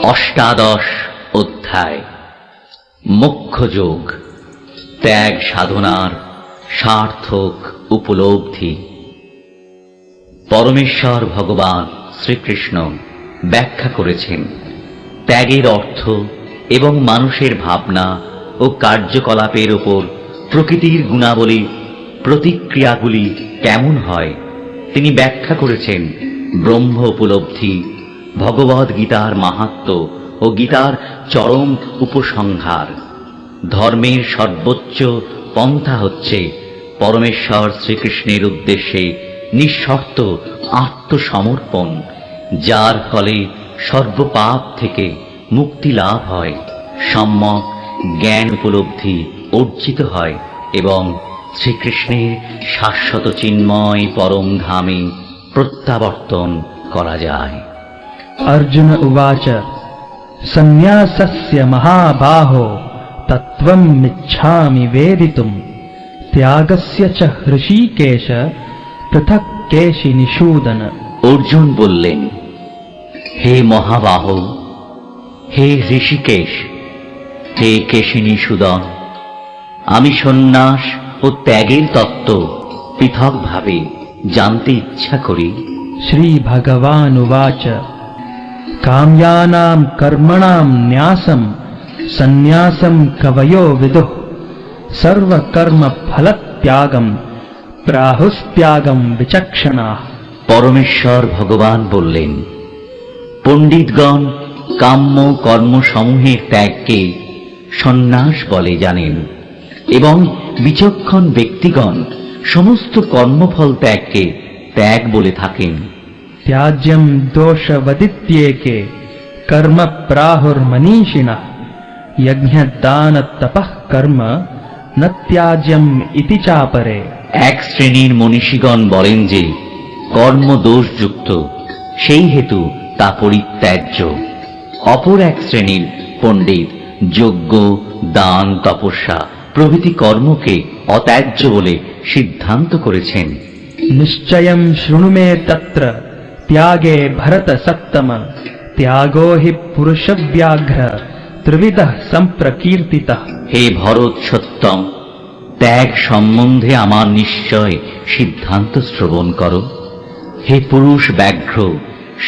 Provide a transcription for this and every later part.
অষ্টাদশ অধ্যায় মোক্ষযোগ, ত্যাগ সাধনার সার্থক উপলব্ধি। পরমেশ্বর ভগবান শ্রীকৃষ্ণ ব্যাখ্যা করেছেন ত্যাগের অর্থ এবং মানুষের ভাবনা ও কার্যকলাপের উপর প্রকৃতির গুণাবলী প্রতিক্রিয়াগুলি কেমন হয় তিনি ব্যাখ্যা করেছেন ব্রহ্ম উপলব্ধি, ভগবদ গীতার মাহাত্ম্য ও গীতার চরম উপসংহার। ধর্মের সর্বোচ্চ পন্থা হচ্ছে পরমেশ্বর শ্রীকৃষ্ণের উদ্দেশ্যে নিঃশর্ত আত্মসমর্পণ, যার ফলে সর্বপাপ থেকে মুক্তি লাভ হয়, সম্যক জ্ঞান উপলব্ধি অর্জিত হয় এবং শ্রীকৃষ্ণের শাশ্বত চিন্ময় পরম ধামে প্রত্যাবর্তন করা যায়। अर्जुन उवाच सन्न्यासस्य महाबाहो तत्त्वं इच्छामि वेदितुम् त्यागस्य च हृषीकेश पृथक् केशि निषूदन। অর্জুন বললেন, হে মহাবাহ, হে ঋষিকেশ, হে কেশিনিষূদন, আমি সন্ন্যাস ও ত্যাগের তত্ত্ব পৃথকভাবে জানতে ইচ্ছা করি। श्री भगवान् उवाच काम्यानां कर्मणां न्यासं सन्न्यासं कवयो विदुः सर्वकर्म फलत्यागं प्राहुस्त्यागं विचक्षणाः। পরমেশ্বর ভগবান বললেন, পণ্ডিতগণ কাম্য কর্মসমূহের ত্যাগকে সন্ন্যাস বলে জানেন এবং বিচক্ষণ ব্যক্তিগণ সমস্ত কর্মফল ত্যাগকে ত্যাগ বলে থাকেন। त्याज्यं दोषवदित्येके कर्म प्राहुर्मनीषिणः यज्ञदानतपः कर्म न त्याज्यम् इति चापरे। এক শ্রেণীর মনীষীগণ বলেন যে কর্ম দোষযুক্ত, সেই হেতু তা পরিত্যাজ্য। অপর এক শ্রেণীর পণ্ডিত যজ্ঞ, দান, তপস্যা প্রভৃতি কর্মকে অত্যাজ্য বলে সিদ্ধান্ত করেছেন। निश्चयं शृणु मे तत्र त्यागे भरत सत्तम त्यागो हि पुरुषव्याघ्र त्रिविधः सम्प्रकीर्तितः। হে ভরত সত্যম, ত্যাগ সম্বন্ধে আমার নিশ্চয় সিদ্ধান্ত শ্রবণ করো। হে পুরুষ ব্যাঘ্র,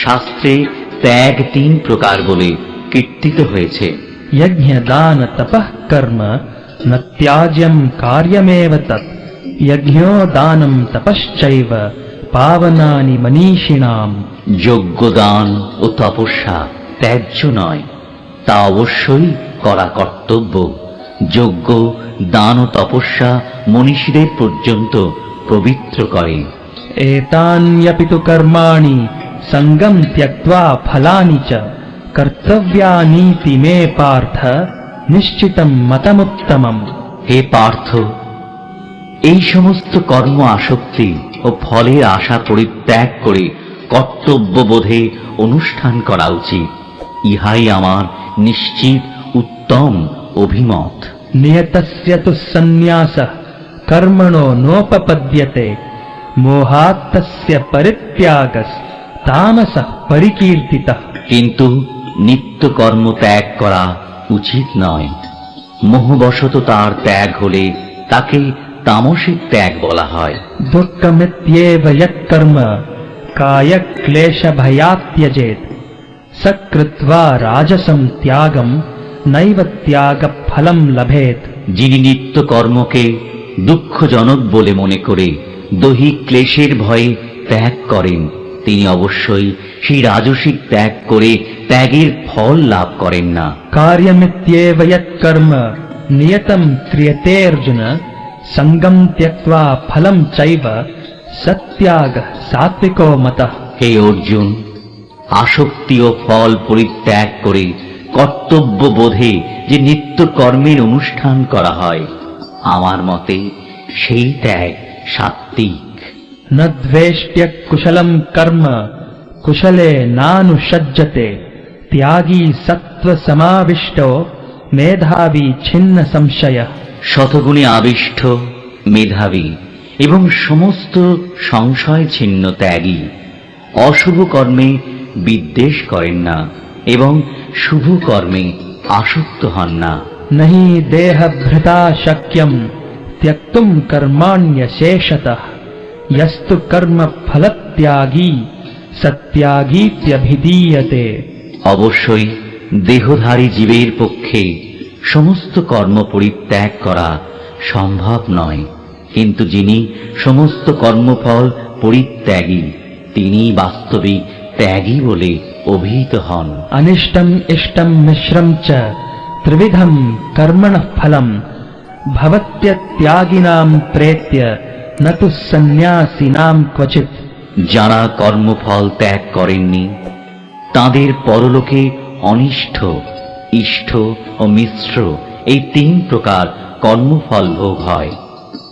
শাস্ত্রে ত্যাগ 3 প্রকার বলে কীর্তিত হয়েছে। यज्ञ दान तपः कर्म न त्याज्यं कार्यमेव तत् यज्ञो दानं तपश्चैव पावनानि मनीषिणाम्। যজ্ঞ, দান ও তপস্যা ত্যায্য নয়, তা অবশ্যই করা কর্তব্য। যজ্ঞ, দান ও তপস্যা মনীষীদের পর্যন্ত পবিত্র করে। एतान्यपि तु कर्माणि सङ्गं त्यक्त्वा फलानि च कर्तव्यानीति मे पार्थ निश्चितं मतमुत्तमम्। হে পার্থ, এই সমস্ত কর্ম আসক্তি ও ফলের আশা পরিত্যাগ করে কর্তব্যবোধে অনুষ্ঠান করা উচিত। ইহাই আমার নিশ্চিত উত্তম অভিমত। नियतस्य तु सन्न्यासः कर्मणो नोपपद्यते मोहात् तस्य परित्यागस्तामसः परिकीर्तितः। কিন্তু নিত্য কর্ম ত্যাগ করা উচিত নয়। মোহবশত তার ত্যাগ হলে তাকে তামসিক ত্যাগ বলা হয়। दुःखमित्येव यत्कर्म कायक्लेशभयात् त्यजेत् स कृत्वा राजसं त्यागं नैव त्यागफलं लभेत्। যিনি নিত্য কর্মকে দুঃখজনক বলে মনে করে দৈহিক ক্লেশের ভয়ে ত্যাগ করেন, তিনি অবশ্যই সেই রাজসিক ত্যাগ করে ত্যাগের ফল লাভ করেন না। कार्यमित्येव यत्कर्म नियतं क्रियते अर्जुन सङ्गं त्यक्त्वा फलं चैव सत्यागः सात्विको मतः। হে অর্জুন, আসক্তি ও ফল পরিত্যাগ করে কর্তব্য বোধে যে নিত্য কর্মের অনুষ্ঠান করা হয়, আমার মতে সেই ত্যাগ সাত্ত্বিক। न द्वेष्ट्य कुशलं कर्म कुशले नानुषज्जते त्यागी सत्त्वसमाविष्टो मेधावी छिन्न संशयः। শতগুণে আবিষ্ট, মেধাবী এবং সমস্ত সংশয় ছিন্ন ত্যাগী অশুভ কর্মে বিদ্বেষ করেন না এবং শুভ কর্মে আসক্ত হন না। नहि देहभृता शक्यं त्यक्तुं कर्माण्यशेषतः यस्तु कर्म फलत्यागी सत्यागीत्यभिधीयते। অবশ্যই দেহধারী জীবের পক্ষে সমস্ত কর্ম পরিত্যাগ করা সম্ভব নয়, কিন্তু যিনি সমস্ত কর্মফল পরিত্যাগী তিনি বাস্তবিক ত্যাগী বলে অভিহিত হন। अनिष्टम् इष्टं मिश्रं च त्रिविधं कर्मणः फलं भवत्यत्यागिनां प्रेत्य न तु सन्न्यासिनां क्वचित्। যারা কর্মফল ত্যাগ করেননি তাদের পরলোকে অনিষ্ঠ, ইষ্ট ও মিশ্র এই 3 প্রকার কর্মফল ভোগ হয়,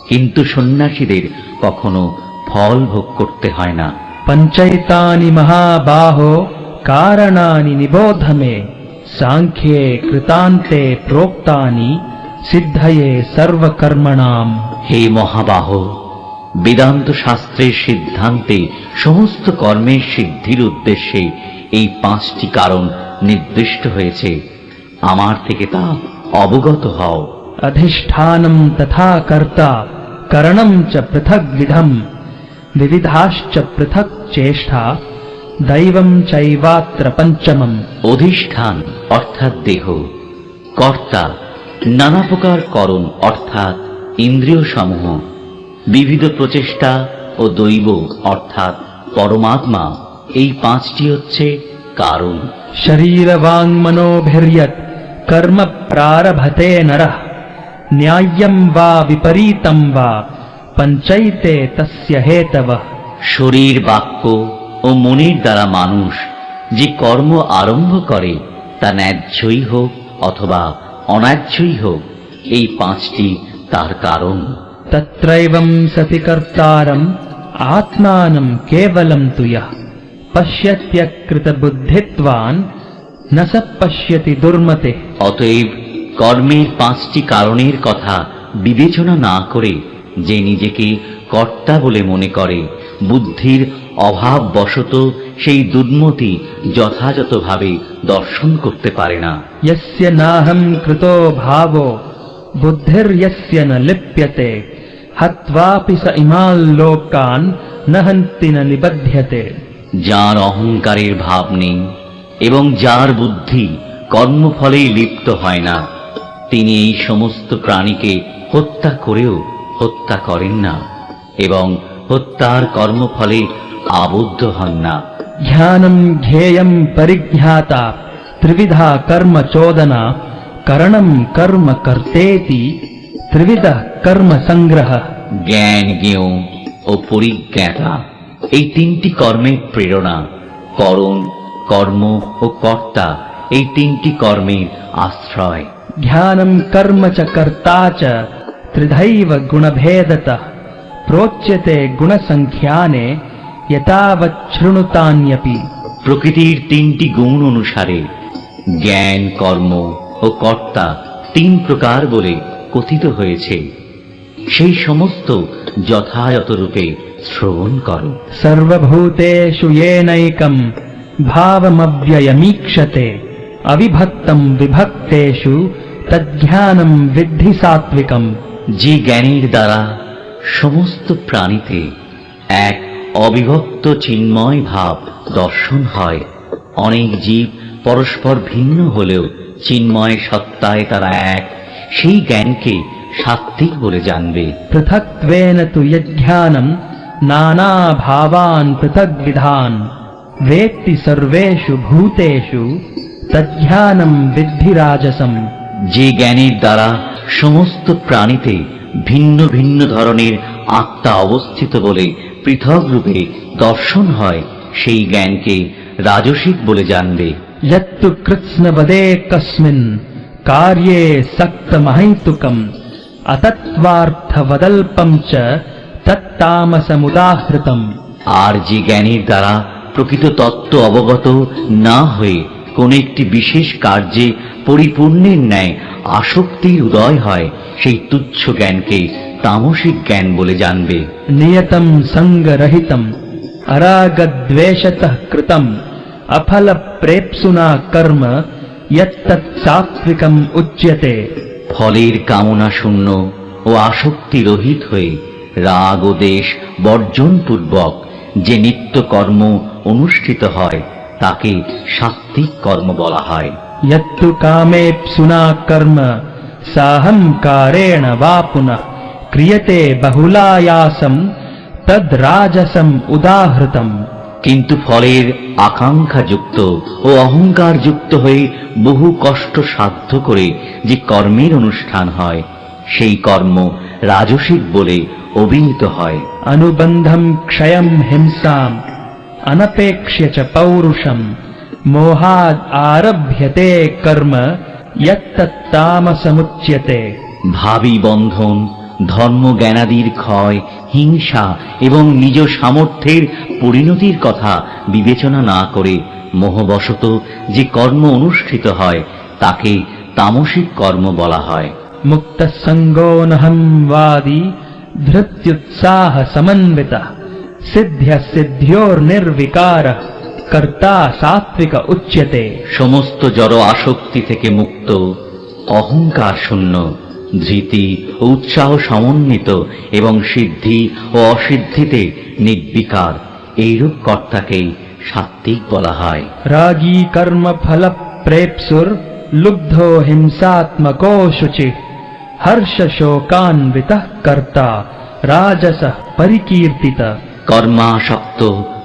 কিন্তু সন্ন্যাসীদের কখনো ফল ভোগ করতে হয় না। पञ्चैतानि महाबाहो कारणानि निबोध मे सांख्ये कृतान्ते प्रोक्तानि सिद्धये सर्वकर्मणाम्। হে মহাবাহ, বেদান্ত শাস্ত্রের সিদ্ধান্তে সমস্ত কর্মের সিদ্ধির উদ্দেশ্যে এই 5টি কারণ নির্দিষ্ট হয়েছে, আমার থেকে তা অবগত হও। अधिष्ठानं तथा कर्ता करणं च पृथग्विधम् विविधाश्च पृथक् चेष्टा दैवं चैवात्र पंचमम्। অধিষ্ঠান অর্থাৎ দেহ, কর্তা নানা প্রকার করণ অর্থাৎ ইন্দ্রিয় সমূহ, বিবিধ প্রচেষ্টা ও দৈব অর্থাৎ পরমাত্মা, এই 5টি হচ্ছে কারণ। शरीर वाङ् मनोभिर्यत् कर्म प्रारभते नरः न्याय्यं वा विपरीतं वा पञ्चैते तस्य हेतवः। শরীর, বাক্য ও মনের দ্বারা মানুষ যে কর্ম আরম্ভ করে তা ন্যায্যই হোক অথবা অন্যায্যই হোক, এই 5টি তার কারণ। तत्रैवं सति कर्तारम् आत्मानं केवलं तु यः पश्यत्यकृतबुद्धित्वान् न स पश्यति दुर्मते। অতএব কর্মের 5টি কারণের কথা বিবেচনা না করে যে নিজেকে কর্তা বলে মনে করে, বুদ্ধির অভাববশত সেই দুর্মতি যথাযথভাবে দর্শন করতে পারে না। यस्य नाहं कृतो भावो बुद्धिर्यस्य न लिप्यते हत्वापि स इमान् लोकान् न हन्ति न निबध्यते। যার অহংকারের ভাব নেই এবং যার বুদ্ধি কর্মফলে লিপ্ত হয় না, তিনি এই সমস্ত প্রাণীকে হত্যা করেও হত্যা করেন না এবং হত্যার কর্মফলে আবদ্ধ হন না। ज्ञानं ज्ञेयं परिज्ञाता त्रिविधा कर्म चोदना करणं कर्म कर्तेति त्रिविधः कर्म संग्रह। জ্ঞান, জ্ঞেয় ও পরিজ্ঞাতা এই 3টি কর্মের প্রেরণা, করণ, কর্ম ও কর্তা এই 3টি কর্মের আশ্রয়। ज्ञानं कर्म च कर्ता च त्रिधैव गुणभेदतः प्रोच्यते गुणसंख्याने यतावच्छृणुतान्यपि। প্রকৃতির 3টি গুণ অনুসারে জ্ঞান, কর্ম ও কর্তা 3 প্রকার বলে কথিত হয়েছে, সেই সমস্ত যথাযথ রূপে শ্রবণ করো। सर्वभूतेषु येनैकं भावमव्ययमीक्षते अविभक्तं विभक्तेषु तज्ज्ञानं विद्धि सात्विकम्। যে জ্ঞানের দ্বারা সমস্ত প্রাণীতে এক অবিভক্ত চিন্ময় ভাব দর্শন হয়, অনেক জীব পরস্পর ভিন্ন হলেও চিন্ময় সত্তায় তারা এক, সেই জ্ঞানকে সাত্ত্বিক বলে জানবে। पृथक्त्वेन तु यज्ञानं नाना भावान् पृथग्विधान् वेत्ति सर्वेषु भूतेषु तज्ज्ञानं विद्धि राजसम्। যে জ্ঞানের দ্বারা সমস্ত প্রাণীতে ভিন্ন ভিন্ন ধরনের আত্মা অবস্থিত বলে পৃথক রূপে দর্শন হয়, সেই জ্ঞানকে রাজসিক বলে জানবে। यत्तु कृत्स्नवदे कस्मिन् कार्ये सक्तमहैतुकम् अतत्त्वार्थवदल्पं च तत्तामसमुदाहृतम्। আর যে জ্ঞানের দ্বারা প্রকৃত তত্ত্ব অবগত না হয়ে কোন একটি বিশেষ কার্যে পরিপূর্ণের ন্যায় আসক্তির উদয় হয়, সেই তুচ্ছ জ্ঞানকে তামসিক জ্ঞান বলে জানবে। नियतं संगरहितम् अरागद्वेषतः कृतम् अफलप्रेप्सुना कर्म यत्तत् सात्विकम् उच्यते। ফলের কামনা শূন্য ও আসক্তি রহিত হয়ে রাগ ও দেশ বর্জন পূর্বক যে নিত্য কর্ম অনুষ্ঠিত হয় তাকে সাত্ত্বিক কর্ম বলা হয়। यत्तु कामेप्सुना कर्म साहंकारेण वा पुनः क्रियते बहुलायासं तद् राजसं उदाहृतम्। কিন্তু ফলের আকাঙ্ক্ষা যুক্ত ও অহংকার যুক্ত হয়ে বহু কষ্ট সাধ্য করে যে কর্মের অনুষ্ঠান হয় সেই কর্ম রাজসিক বলে অভিহিত হয়। अनुबंधं क्षयं हिंसाम् अनपेक्ष्य च पौरुषम् मोहाद् आरभ्यते कर्म यत्तत्तामसमुच्यते। ভাবী বন্ধন, ধর্ম জ্ঞানাদির ক্ষয়, হিংসা এবং নিজ সামর্থ্যের পরিণতির কথা বিবেচনা না করে মোহবশত যে কর্ম অনুষ্ঠিত হয় তাকে তামসিক কর্ম বলা হয়। मुक्तसंगोऽहं वादी धृत्युत्साह समन्वितः सिद्ध्य सिद्ध्योर्निर्विकारः कर्ता सात्विक उच्यते। সমস্ত জড় আসক্তি থেকে মুক্ত, অহংকার শূন্য, ধৃতি ও উৎসাহ সমন্বিত এবং সিদ্ধি ও অসিদ্ধিতে নির্বিকার এইরূপ কর্তাকেই সাত্ত্বিক বলা হয়। रागी कर्म फल प्रेप्सुर लुब्धो हिंसात्मको शुचिः हर्ष शोकान्वितः कर्ता राजसः परिकीर्तितः। কর্মাসক্ত,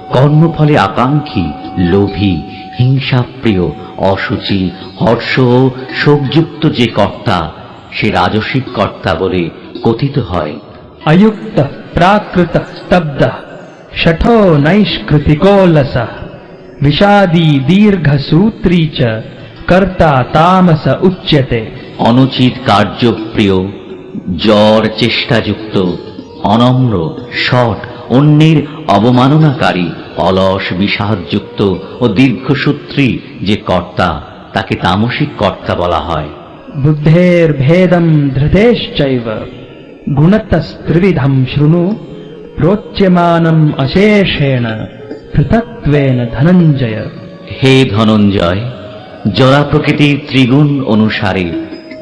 কর্মফলে আকাঙ্ক্ষী, লোভী, হিংসাপ্রিয়, অসুচি, হর্ষ ও শোকযুক্ত যে কর্তা সে রাজসিক কর্তা বলে কথিত হয়। अयुक्तः प्राकृतः स्तब्धः शठो नैष्कृतिको लसः विषादी दीर्घसूत्री च कर्ता तामस उच्यते। অনুচিত কার্যপ্রিয়, জ্বর চেষ্টাযুক্ত, অনম্র, শঠ, অন্যের অবমাননাকারী, অলস, বিষাদযুক্ত ও দীর্ঘসূত্রী যে কর্তা তাকে তামসিক কর্তা বলা হয়। बुद्धेर्भेदं धृतेश्चैव गुणतस्त्रिविधं शृणु प्रोच्यमानम् अशेषेण पृथक्त्वेन धनञ्जय। হে ধনঞ্জয়, জড়া প্রকৃতির ত্রিগুণ অনুসারে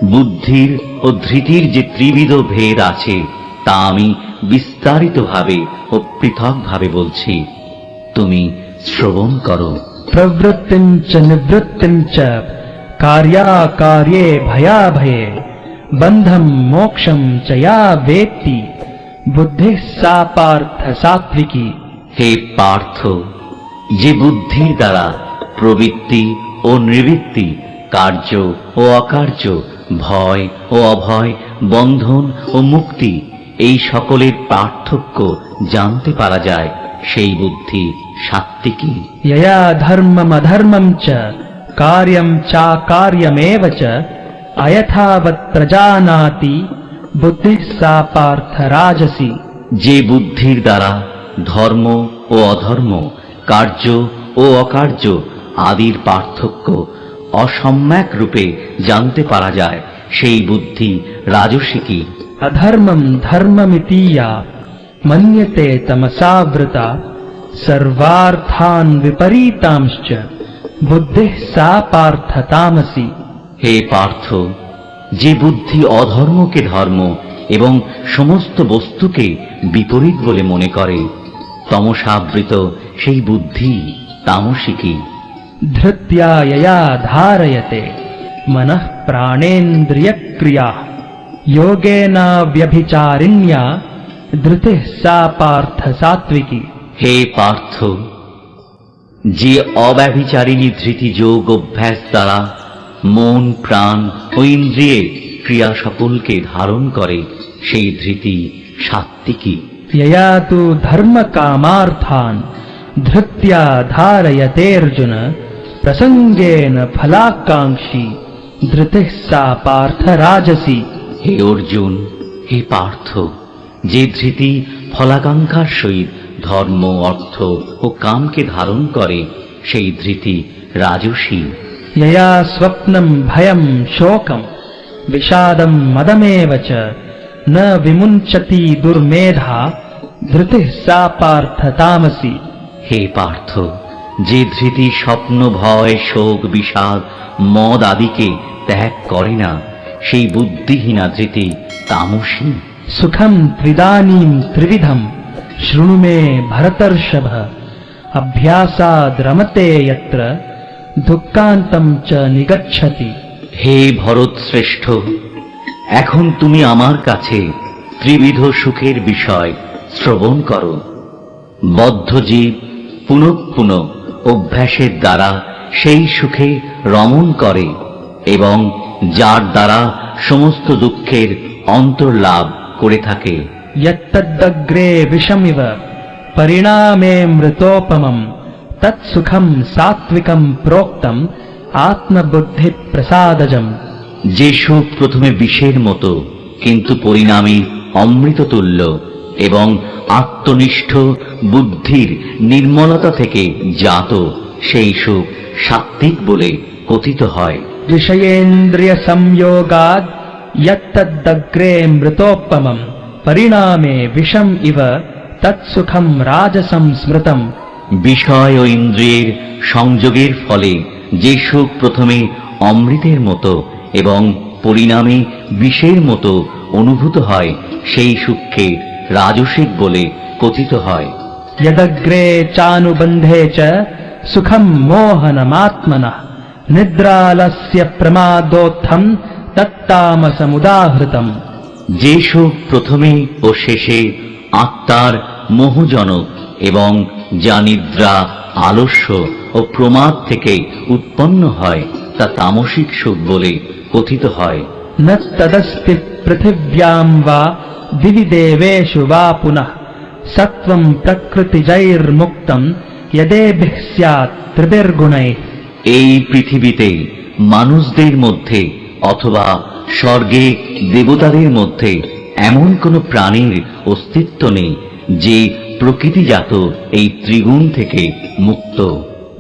বুদ্ধির ও ধৃতির যে ত্রিবিধ ভেদ আছে তা আমি বিস্তারিতভাবে ও পৃথকভাবে বলছি, তুমি শ্রবণ করো। प्रवृत्तिं च निवृत्तिं च कार्याकार्ये भयाभये बन्धं मोक्षं च या वेत्ति बुद्धिः सा पार्थ सात्विकी। হে পার্থ, যে বুদ্ধির দ্বারা প্রবৃত্তি ও নিবৃত্তি, কার্য ও অকার্য, ভয় ও অভয়, বন্ধন ও মুক্তি এই সকলের পার্থক্য জানতে পারা যায় সেই বুদ্ধি সাত্ত্বিকী। यया धर्ममधर्मं च कार्यं चाकार्यमेव च अयथावत् प्रजानाति बुद्धिः सा पार्थ राजसी। যে বুদ্ধির দ্বারা ধর্ম ও অধর্ম, কার্য ও অকার্য আদির পার্থক্য অসম্যক রূপে জানতে পারা যায় সেই বুদ্ধি রাজসিকী। अधर्मं धर्ममितीया मन्यते तमसावृता सर्वार्थान् विपरीतांश्च बुद्धिः सा पार्थ तामसी। হে পার্থ, যে বুদ্ধি অধর্মকে ধর্ম এবং সমস্ত বস্তুকে বিপরীত বলে মনে করে তমসাবৃত সেই বুদ্ধি তামসিকী। धृत्या यया धारयते मनः प्राणेन्द्रियक्रियाः योगेन व्यभिचारिण्या धृतिः सा पार्थ सात्विकी। হে পার্থ, যে অব্যভিচারিণী ধৃতি যোগ অভ্যাস দ্বারা মন, প্রাণ ও ইন্দ্রিয়ের ক্রিয়া সকলকে ধারণ করে সেই ধৃতি সাত্ত্বিকী। यया तु धर्मकामार्थान् धृत्या धारयतेऽर्जुन प्रसंगेन फलाकांक्षी धृतिः सा पार्थ राजसी। হে অর্জুন, হে পার্থ, যে ধৃতি ফলাকাঙ্ক্ষার সহিত ধর্ম, অর্থ ও কামকে ধারণ করে সেই ধৃতি রাজসী। यया स्वप्नं भयं शोकं विषादं मदमेव च न विमुञ्चति दुर्मेधा धृतिः सा पार्थ तामसी। হে পার্থ, যে ধৃতি স্বপ্ন ভয় শোক বিষাদ মদ আদিকে ত্যাগ করে না, সেই বুদ্ধিহীনা ধৃতি তামসী। सुखम त्रिदानीं त्रिविधम शृणु मे भरतर्षभ अभ्यासाद् रमते यत्र दुःखान्तं च निगच्छति। হে ভরত শ্রেষ্ঠ, এখন তুমি আমার কাছে ত্রিবিধ সুখের বিষয় শ্রবণ করো। বদ্ধজীব পুনঃ পুনঃ অভ্যাসের দ্বারা সেই সুখে রমণ করে এবং যার দ্বারা সমস্ত দুঃখের অন্তর্লাভ করে থাকে। यत्तदग्रे विषमिव परिणामे मृतोपमं तत्सुखं सात्विकं प्रोक्तम् आत्मबुद्धि प्रसादजम्। যে সুখ প্রথমে বিষের মতো কিন্তু পরিণামে অমৃততুল্য এবং আত্মনিষ্ঠ বুদ্ধির নির্মলতা থেকে জাত, সেই সুখ সাত্ত্বিক বলে কথিত হয়। विषयेन्द्रिय संयोगाद् यत्तदग्रे मृतोपमं परिणामे विषम इव तत्सुखं राजसं स्मृतम्। বিষয় ও ইন্দ্রিয়ের সংযোগের ফলে যে সুখ প্রথমে অমৃতের মতো এবং পরিণামে বিষের মতো অনুভূত হয়, সেই সুখকে রাজসিক বলে কথিত হয়। यदग्रे चानुबन्धे च सुखं मोहनमात्मनः निद्रालस्य प्रमादोत्थं तत्तामसमुदाहृतम्। যে সুখ প্রথমে ও শেষে আত্মার মোহজনক এবং যা নিদ্রা আলস্য ও প্রমাদ থেকে উৎপন্ন হয়, তা তামসিক সুখ বলে কথিত হয়। न तदस्ति पृथिव्यां वा दिवि देवेषु वा पुनः सत्वं प्रकृतिजैर्मुक्तं यदेभिः स्यात् त्रिभिर्गुणैः। এই পৃথিবীতে মানুষদের মধ্যে অথবা স্বর্গে দেবতাদের মধ্যে এমন কোন প্রাণীর অস্তিত্ব নেই যে প্রকৃতিজাত এই ত্রিগুণ থেকে মুক্ত।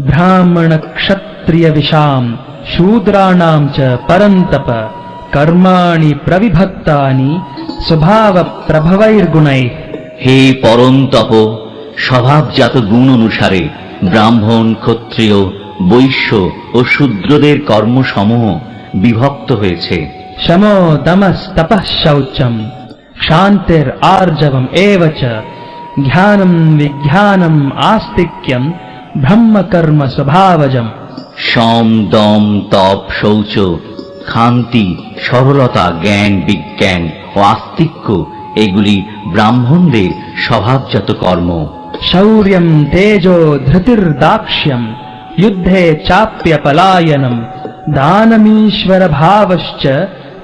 ब्राह्मण क्षत्रिय विशाम शूद्राणां च परन्तप कर्माणि प्रविभक्तानि स्वभाव प्रभवैर्गुणैः। হে পরন্তপ, স্বভাবজাত গুণ অনুসারে ব্রাহ্মণ ক্ষত্রিয় বৈশ্য ও শূদ্রদের কর্মসমূহ বিভক্ত হয়েছে। शमो दमस्तपः शौचम् क्षान्तिर् आर्जवम् एव च ज्ञानं विज्ञानम् आस्तिक्यम् ब्रह्मकर्म स्वभावजम्। সম দম তপ শৌচ ক্ষান্তি সরলতা জ্ঞান বিজ্ঞান ও আস্তিক্য এগুলি ব্রাহ্মণদের স্বভাবজাত কর্ম। शौर्यं तेजो धृतिर्दाक्ष्यम् युद्धे चाप्यपलायनम् दानमीश्वर भावश्च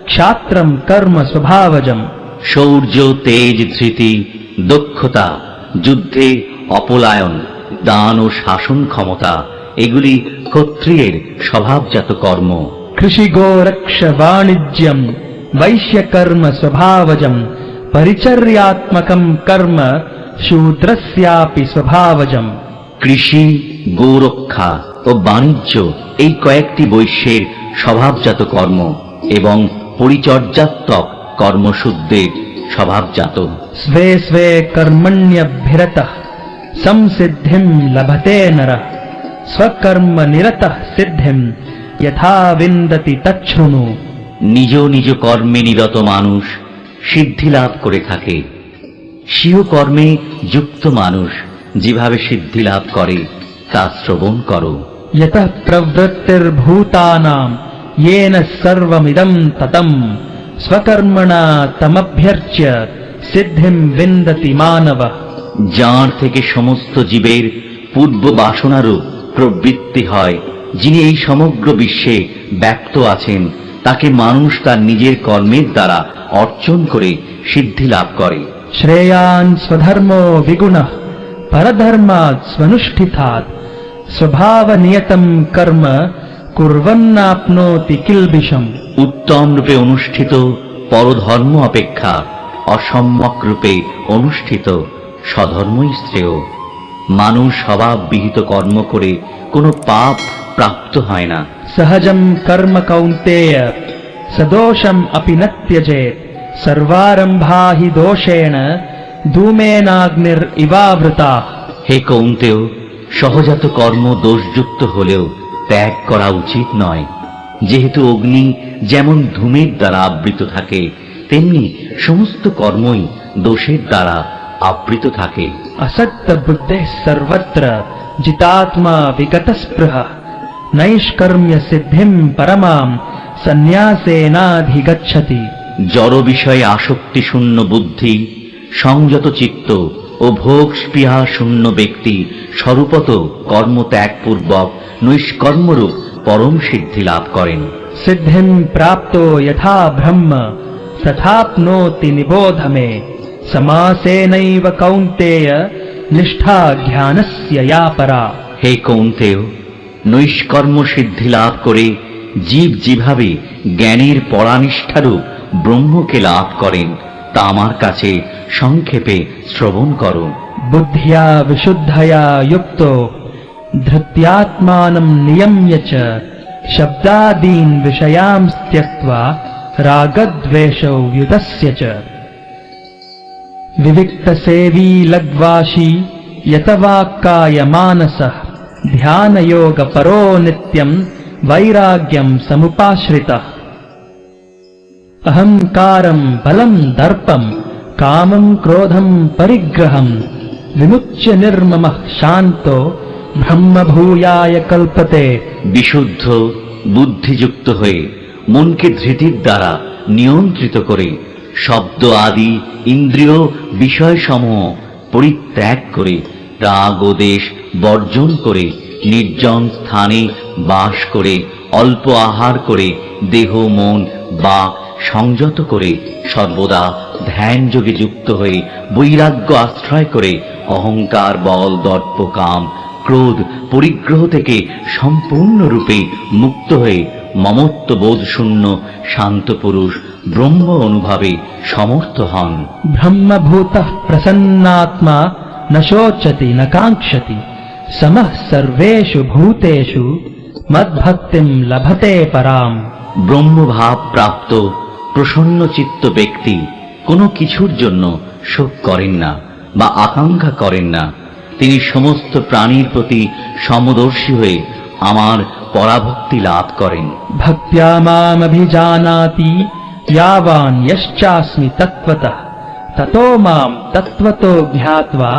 क्षात्रं कर्म स्वभावजम्। শৌর্য তেজ ধৃতি দক্ষতা যুদ্ধে অপলায়ন দান ও শাসন ক্ষমতা এগুলি ক্ষত্রিয়ের স্বভাবজাত কর্ম। कृषि गोरक्ष वाणिज्यं वैश्यकर्म स्वभावजं परिचर्यात्मकं कर्म शूद्रस्यापि स्वभावजं। কৃষি গোরক্ষা ও বাণিজ্য এই কয়েকটি বৈশ্যের স্বভাবজাত কর্ম এবং পরিচর্যাত্মক কর্মশুদ্ধের স্বভাবজাত। स्वे स्वे कर्मण्यभिरतः संसिद्धिं लभते नरः स्वकर्म निरतः सिद्धिं यथा विन्दति तच्छृणु। নিজ নিজ কর্মে নিরত মানুষ সিদ্ধি লাভ করে থাকে। স্বীয় কর্মে যুক্ত মানুষ যেভাবে সিদ্ধি লাভ করে তা শ্রবণ করো। यतः प्रवृत्तिर्भूतानां येन सर्वमिदं ततं स्वकर्मणा तमभ्यर्च्य सिद्धिं विन्दति मानवः। যার থেকে সমস্ত জীবের পূর্ব বাসনারূপ প্রবৃত্তি হয়, যিনি এই সমগ্র বিশ্বে ব্যক্ত আছেন, তাকে মানুষ তার নিজের কর্মের দ্বারা অর্জন করে সিদ্ধি লাভ করে। श्रेयान् स्वधर्मो विगुणः परधर्मात् स्वनुष्ठितात् स्वभावनियतं कर्म कुर्वन्नाप्नोति किल्बिषम्। উত্তম রূপে অনুষ্ঠিত পরধর্ম অপেক্ষা অসম্যক রূপে অনুষ্ঠিত স্বধর্মই শ্রেয়। মানুষ স্বভাববিহিত কর্ম করে কোনো পাপ প্রাপ্ত হয় না। सहजं कर्म कौन्तेय सदोषम् अपि न त्यजेत् सर्वारम्भा हि दोषेण धूमेनाग्निरिवावृताः। হে কৌন্তেয়, সহজাত কর্ম দোষযুক্ত হলেও ত্যাগ করা উচিত নয়। যেহেতু অগ্নি যেমন ধূমের দ্বারা আবৃত থাকে, তেমনি সমস্ত কর্মই দোষের দ্বারা আবৃত থাকে। असक्त बुद्धेः सर्वत्र जितात्मा विगतस्पृह नैष्कर्म्य सिद्धिं परमां सन्न्यासेनाधिगच्छति। জড় বিষয়ে আসক্তি শূন্য বুদ্ধি, সংযত চিত্ত ও ভোগ স্পৃহা শূন্য ব্যক্তি স্বরূপত কর্মত্যাগপূর্বক নৈষ্কর্মরূপ পরম সিদ্ধি লাভ করেন। सिद्धिं प्राप्तो यथा ब्रह्म तथाप्नोति निबोध मे समासेनैव कौन्तेय निष्ठा ज्ञानस्य या परा। হে কৌন্তেয়, নৈষ্কর্ম সিদ্ধি লাভ করে জীব যেভাবে জ্ঞানের পরানিষ্ঠারূপ ব্রহ্মকে লাভ করেন তা আমার কাছে সংক্ষেপে শ্রবণ করো। बुद्ध्या विशुद्धया युक्तो धृत्यात्मानं नियम्य च शब्दादीन् विषयान् त्यक्त्वा रागद्वेषौ व्युदस्य च विविक्तसेवी लग्वाशी यतवाक्काय मानसः ध्यानयोगपरो नित्यं वैराग्यं समुपाश्रितः। अहंकारं बलं दर्पं कामं क्रोधं परिग्रहं विमुच्य निर्ममः शान्तो ब्रह्मभूयाय कल्पते। বিশুদ্ধ বুদ্ধিযুক্ত হয়ে মনকে ধৃতির দ্বারা নিয়ন্ত্রিত করে শব্দ আদি ইন্দ্রিয় বিষয়সমূহ পরিত্যাগ করে রাগ ও দেশ বর্জন করে নির্জন স্থানে বাস করে অল্প আহার করে দেহ মন বাক সংযত করে সর্বদা ধ্যান যোগে যুক্ত হয়ে বৈরাগ্য আশ্রয় করে অহংকার বল দর্প কাম ক্রোধ পরিগ্রহ থেকে সম্পূর্ণরূপে মুক্ত হয়ে মমত্ব বোধ শূন্য শান্ত পুরুষ ব্রহ্ম অনুভবে সমর্থ হন। ब्रह्मभूतः प्रसन्नात्मा न शोचति न काङ्क्षति समः सर्वेषु भूतेषु मद्भक्तिं लभते पराम्। ব্রহ্মভাব প্রাপ্ত প্রসন্ন চিত্ত ব্যক্তি কোনো কিছুর জন্য শোক করেন না বা আকাঙ্ক্ষা করেন না। তিনি সমস্ত প্রাণীর প্রতি সমদর্শী হয়ে আমার পরাভক্তি লাভ করেন। भक्त्या मामभिजानाति यावान् यश्चास्मि तत्त्वतः ततो मां तत्त्वतो ज्ञात्वा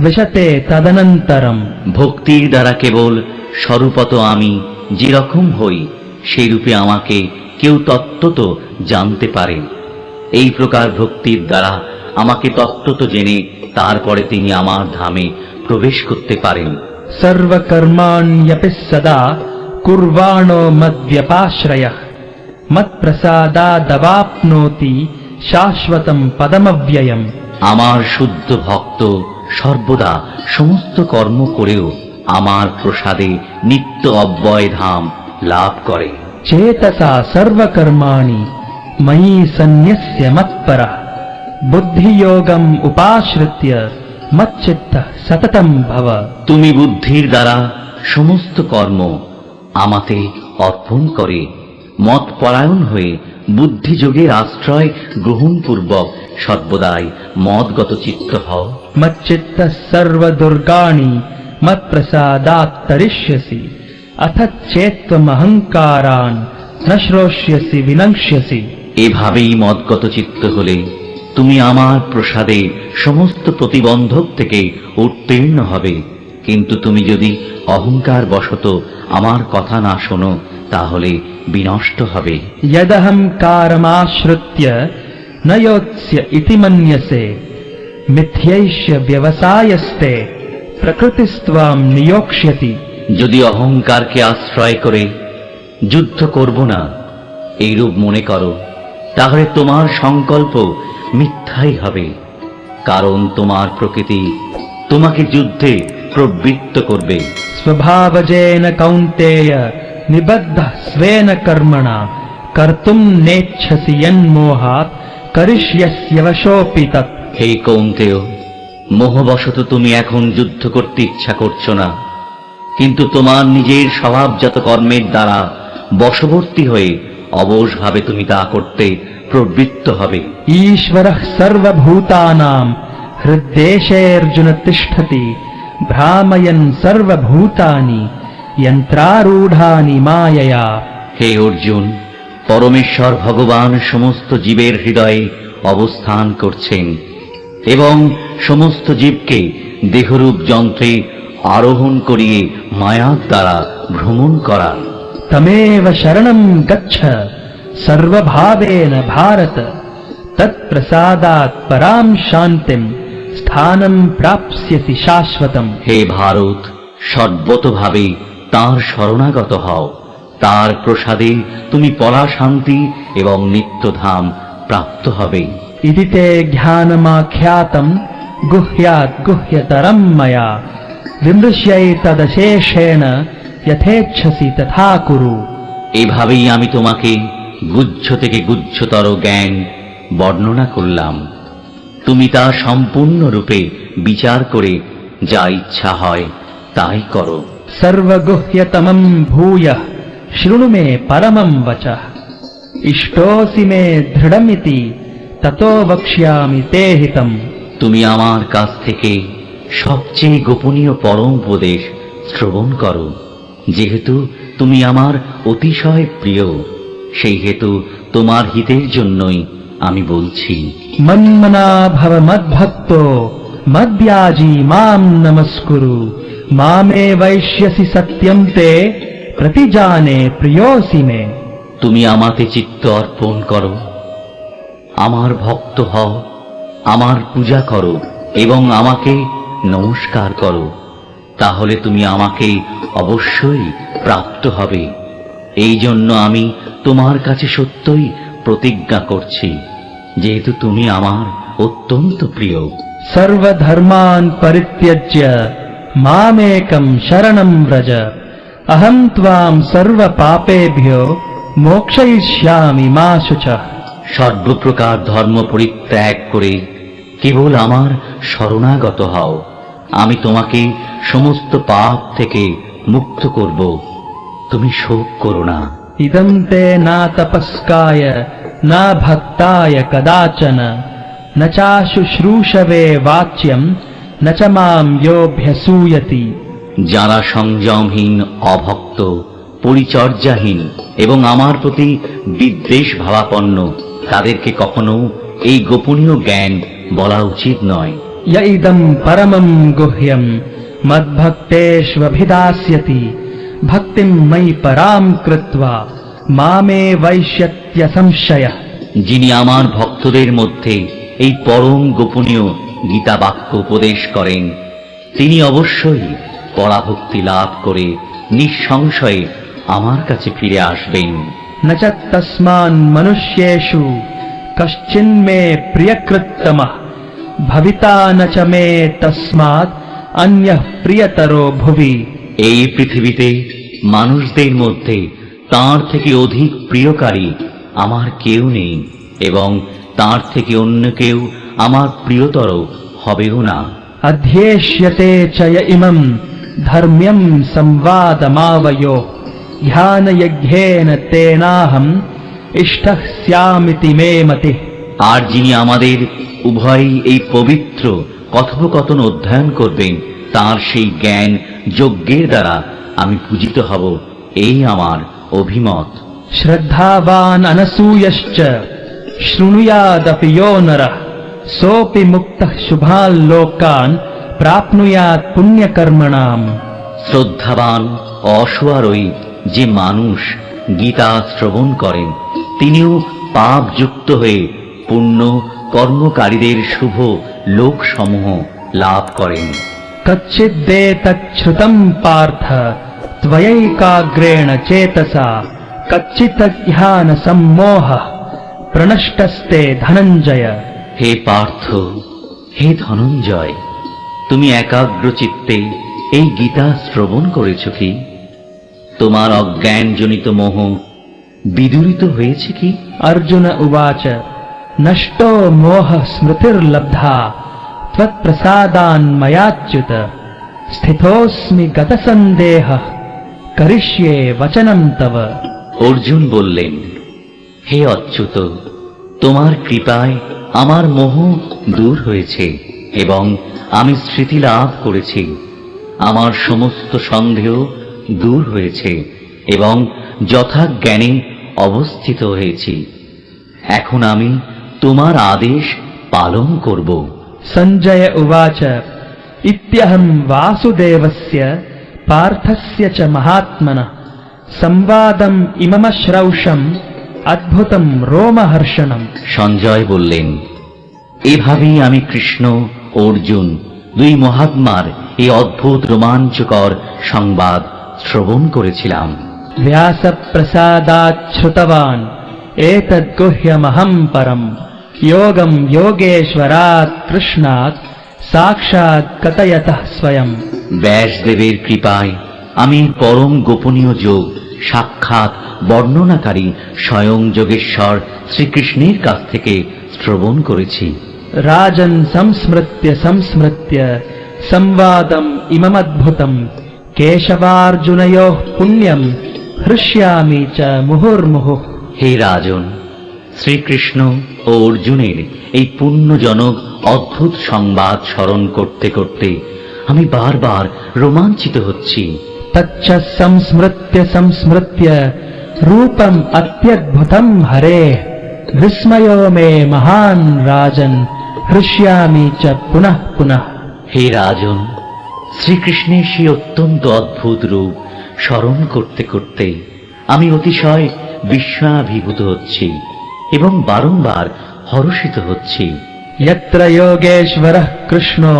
विशते तदनन्तरम्। ভক্তির দ্বারা কেবল স্বরূপত আমি যেরকম হই সেই রূপে আমাকে কেউ তত্ত্বত জানতে পারে। এই প্রকার ভক্তির দ্বারা আমাকে তত্ত্বত জেনে তারপরে তিনি আমার ধামে প্রবেশ করতে পারেন। सर्वकर्माण्यपि सदा कुर्वाणो मद्व्यपाश्रयः मत्प्रसादादवाप्नोति शाश्वतं पदमव्ययम्। আমার শুদ্ধ ভক্ত সর্বদা সমস্ত কর্ম করেও আমার প্রসাদে নিত্য অব্যয় ধাম লাভ করে। चेतसा सर्वकर्माणि मयि सन्न्यस्य मत्परः बुद्धियोगम् उपाश्रित्य मच्चित्तः सततं भव। তুমি বুদ্ধির দ্বারা সমস্ত কর্ম আমাতে অর্পণ করে মত পরায়ণ হয়ে বুদ্ধিযোগের আশ্রয় গ্রহণ পূর্বক সর্বদাই মদগত চিত্ত হও। मच्चित्तः सर्वदुर्गाणि मत्प्रसादात् तरिष्यसि अथ चेत्त्वमहङ्कारान् न श्रोष्यसि विनङ्क्ष्यसि। এভাবেই মদগত চিত্ত হলে তুমি আমার প্রসাদে সমস্ত প্রতিবন্ধক থেকে উত্তীর্ণ হবে। কিন্তু তুমি যদি অহংকার বশত আমার কথা না শোনো তাহলে বিনষ্ট হবে। यदहङ्कारमाश्रित्य न योत्स्य इति मन्यसे मिथ्यैष्य व्यवसायस्ते प्रकृतिस्त्वां नियोक्ष्यति। যদি অহংকারকে আশ্রয় করে যুদ্ধ করব না এইরূপ মনে করো তাহলে তোমার সংকল্প মিথ্যাই হবে, কারণ তোমার প্রকৃতি তোমাকে যুদ্ধে প্রবৃত্ত করবে। स्वभावजेन कौन्तेय निबद्धः स्वेन कर्मणा कर्तुं नेच्छसि यन्मोहात् करिष्यस्यवशोऽपि तत्। হে কৌন্তেয়, মোহবশত তুমি এখন যুদ্ধ করতে ইচ্ছা করছো না, কিন্তু তোমার নিজের স্বভাবজাত কর্মের দ্বারা বশবর্তী হয়ে অবশভাবে তুমি তা করতে প্রবৃত্ত হবে। ईश्वरः सर्वभूतानां हृद्देशेऽर्जुन तिष्ठति भ्रामयन् सर्वभूतानि यन्त्रारूढानि मायया। হে অর্জুন, পরমেশ্বর ভগবান সমস্ত জীবের হৃদয়ে অবস্থান করছেন এবং সমস্ত জীবকে দেহরূপ যন্ত্রে আরোহণ করিয়ে মায়ার দ্বারা ভ্রমণ করান। तमेव शरणं गच्छ सर्वभावेन भारत, तत्प्रसादात् परां शान्तिं स्थानं प्राप्स्यसि शाश्वतम्। হে ভারত, সর্বতভাবে তাঁর শরণাগত হও, তার প্রসাদে তুমি পরা শান্তি এবং নিত্যধাম প্রাপ্ত হবে। इति ते ज्ञानमाख्यातं गुह्यात् गुह्यतरं मया, विमृश्यैतदशेषेण यथेच्छसि तथा कुरु। এভাবেই আমি তোমাকে গুহ্য থেকে গুহ্যতর জ্ঞান বর্ণনা করলাম। তুমি তা সম্পূর্ণরূপে বিচার করে যা ইচ্ছা হয় তাই করো। सर्वगुह्यतमं भूयः शृणु मे परमं वचः, इष्टोऽसि मे दृढमिति ततो वक्ष्यामि ते हितम्। তুমি আমার কাছ থেকে সবচেয়ে গোপনীয় পরম উপদেশ শ্রবণ করো। যেহেতু তুমি আমার অতিশয় প্রিয়, সেই হেতু তোমার হিতের জন্যই আমি বলছি। मन्मना भव मद्भक्तो मद्याजी मां नमस्कुरु, मामे वैश्यसि सत्यं ते प्रतिजाने प्रियोऽसि मे। তুমি আমাতে চিত্ত অর্পণ করো, আমার ভক্ত হও, আমার পূজা করো এবং আমাকে নমস্কার করো, তাহলে তুমি আমাকে অবশ্যই প্রাপ্ত হবে। এই জন্য আমি তোমার কাছে সত্যই প্রতিজ্ঞা করছি, যেহেতু তুমি আমার অত্যন্ত প্রিয়। सर्वधर्मान् परित्यज्य मामेकं शरणं व्रज, अहं त्वां सर्वपापेभ्यो मोक्षयिष्यामि मा शुचः। সর্বপ্রকার ধর্ম পরিত্যাগ করে কেবল আমার শরণাগত হও, আমি তোমাকে সমস্ত পাপ থেকে মুক্ত করব। তুমি শোক করো না। इदं ते न तपस्काय न भक्ताय कदाचन, न चाशुश्रूषवे वाच्यं न च मां योऽभ्यसूयति। যারা সংযমহীন, অভক্ত, পরিচর্যাহীন এবং আমার প্রতি বিদ্বেষ ভাবাপন্ন, তাদেরকে কখনো এই গোপনীয় জ্ঞান বলা উচিত নয়। य इदं परमं गुह्यं मद्भक्तेष्वभिधास्यति, भक्तिं मयि परां कृत्वा मामे वैश्यत्यसंशयः। যিনি আমার ভক্তদের মধ্যে এই পরম গোপনীয় গীতা বাক্য উপদেশ করেন, তিনি অবশ্যই পরাভক্তি লাভ করে নিঃসংশয়ে আমার কাছে ফিরে আসবেন। न च तस्मान् मनुष्येषु कश्चिन्मे प्रियकृत्तमः, भविता न च मे तस्मात् अन्यः प्रियतरो भुवि। এই পৃথিবীতে মানুষদের মধ্যে তার থেকে অধিক প্রিয়কারী আমার কেউ নেই এবং তার থেকে অন্য কেউ আমার প্রিয়তর হবেও না। अध्येष्यते च य इमं धर्म्यं संवादमावयो, ध्यानयज्ञेन तेनाहम् इष्टः स्यामिति मे मतिः। আর যিনি আমাদের উভয়ই এই পবিত্র কথোপকথন অধ্যয়ন করবেন, তার সেই জ্ঞান যজ্ঞের দ্বারা আমি পূজিত হব, এই আমার অভিমত। श्रद्धावान् अनसूयश्च शृणुयादपि यो नरः, सोऽपि मुक्तः शुभान् लोकान् प्राप्नुयात् पुण्यकर्मणाम्। শ্রদ্ধাবান অসুয়ারই যে মানুষ গীতা শ্রবণ করেন, তিনিও পাপযুক্ত হয়ে পুণ্য কর্মকারীদের শুভ লোকসমূহ লাভ করেন। कच्चिदेतच्छ्रुतम् पार्थ त्वयैकाग्रेण चेतसा, कच्चिदज्ञानसम्मोहः प्रनष्टस्ते धनञ्जय। হে পার্থ, হে ধনঞ্জয়, তুমি একাগ্র চিত্তে এই গীতা শ্রবণ করেছ কি? তোমার অজ্ঞানজনিত মোহ বিদূরিত হয়েছে কি? अर्जुन उवाच नष्टो मोहः स्मृतिर्लब्धा, त्वत्प्रसादान्मयाच्युत, स्थितोऽस्मि गतसन्देहः, करिष्ये वचनं तव। অর্জুন বললেন, হে অচ্যুত, তোমার কৃপায় আমার মোহ দূর হয়েছে এবং আমি স্মৃতি লাভ করেছি। আমার সমস্ত সন্দেহ দূর হয়েছে এবং যথাজ্ঞানে অবস্থিত হয়েছি। এখন আমি তোমার আদেশ পালন করব। सञ्जय उवाच इत्यहं वासुदेवस्य पार्थस्य च महात्मनः संवादम् इममश्रौषम् अद्भुतं रोमहर्षणम्। সঞ্জয় বললেন, এভাবেই আমি কৃষ্ণ ও অর্জুন দুই মহাত্মার এই অদ্ভুত রোমাঞ্চকর সংবাদ শ্রবণ করেছিলাম। व्यासप्रसादात् श्रुतवान् एतद्गुह्यमहम् परम् योगम् योगेश्वरात् कृष्णात् साक्षात् कथयतः स्वयम्। ব্যাসদেবের কৃপায় আমি পরম গোপনীয় যোগ সাক্ষাৎ বর্ণনাকারী স্বয়ং যোগেশ্বর শ্রীকৃষ্ণের কাছ থেকে শ্রবণ করেছি। राजन् संस्मृत्य संस्मृत्य संवादम् इममद्भुतम् केशवार्जुनयोः पुण्यम् हृष्यामि च मुहुर्मुहुः। হে রাজন, শ্রীকৃষ্ণ ও অর্জুনের এই পুণ্যজনক অদ্ভুত সংবাদ স্মরণ করতে করতে আমি বারবার রোমাঞ্চিত হচ্ছি। तच्च संस्मृत्य संस्मृत्य रूपम् अत्यद्भुतम् हरेः विस्मयो मे महान् राजन् हृष्यामि च पुनः पुनः। হে রাজন, শ্রীকৃষ্ণের সেই অত্যন্ত অদ্ভুত রূপ স্মরণ করতে করতে আমি অতিশয় বিস্ময়াভিভূত হচ্ছি এবং বারংবার হর্ষিত হচ্ছি। यत्र योगेश्वरः कृष्णो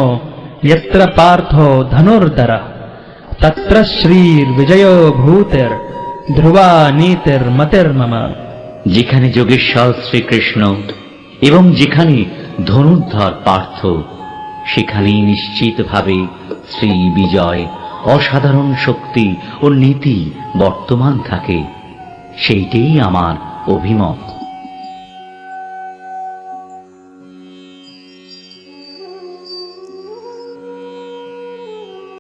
यत्र पार्थो धनुर्धरः तत्र श्रीर्विजयो भूतिर् ध्रुवा नीतिर्मतिर्मम। যেখানে যোগেশ্বর শ্রীকৃষ্ণ এবং যেখানে ধনুর্ধর পার্থ, সেখানেই নিশ্চিতভাবে শ্রী বিজয়, অসাধারণ শক্তি ও নীতি বর্তমান থাকে। সেইটাই আমার অভিমত।